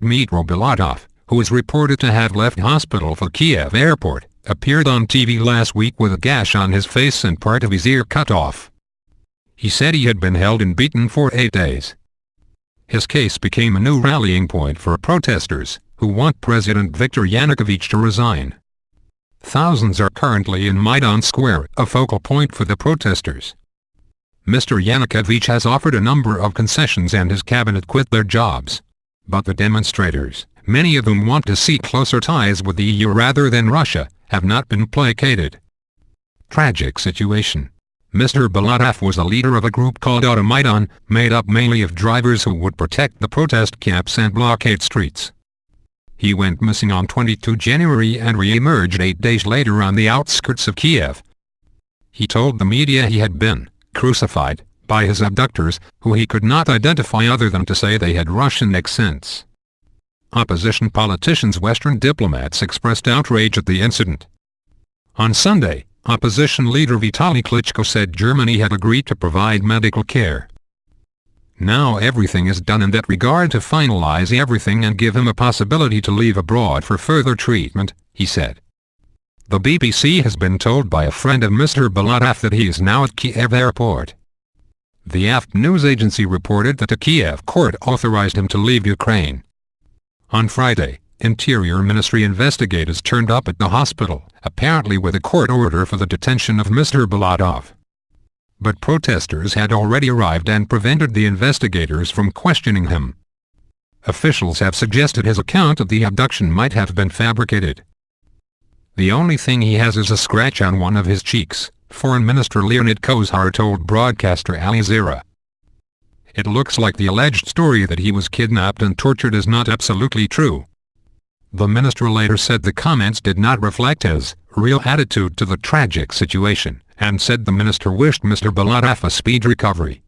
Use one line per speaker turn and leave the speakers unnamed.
Dmytro Bulatov, who is reported to have left hospital for Kiev airport, appeared on TV last week with a gash on his face and part of his ear cut off. He said he had been held and beaten for 8 days. His case became a new rallying point for protesters, who want President Viktor Yanukovych to resign. Thousands are currently in Maidan Square, a focal point for the protesters. Mr. Yanukovych has offered a number of concessions and his cabinet quit their jobs. But the demonstrators, many of whom want to see closer ties with the EU rather than Russia, have not been placated. Tragic situation. Mr. Bulatov was a leader of a group called Maidan, made up mainly of drivers who would protect the protest camps and blockade streets. He went missing on 22 January and re-emerged 8 days later on the outskirts of Kiev. He told the media he had been crucified by his abductors, who he could not identify other than to say they had Russian accents. Opposition politicians, Western diplomats expressed outrage at the incident. On Sunday, opposition leader Vitaly Klitschko said Germany had agreed to provide medical care. Now everything is done in that regard to finalize everything and give him a possibility to leave abroad for further treatment, he said. The BBC has been told by a friend of Mr. Bulatov that he is now at Kiev airport. The AFP news agency reported that a Kiev court authorized him to leave Ukraine. On Friday, Interior Ministry investigators turned up at the hospital, apparently with a court order for the detention of Mr. Bulatov. But protesters had already arrived and prevented the investigators from questioning him. Officials have suggested his account of the abduction might have been fabricated. The only thing he has is a scratch on one of his cheeks, Foreign Minister Leonid Kozhar told broadcaster Al Jazeera. It looks like the alleged story that he was kidnapped and tortured is not absolutely true. The minister later said the comments did not reflect his real attitude to the tragic situation, and said the minister wished Mr. Bulatov a speedy recovery.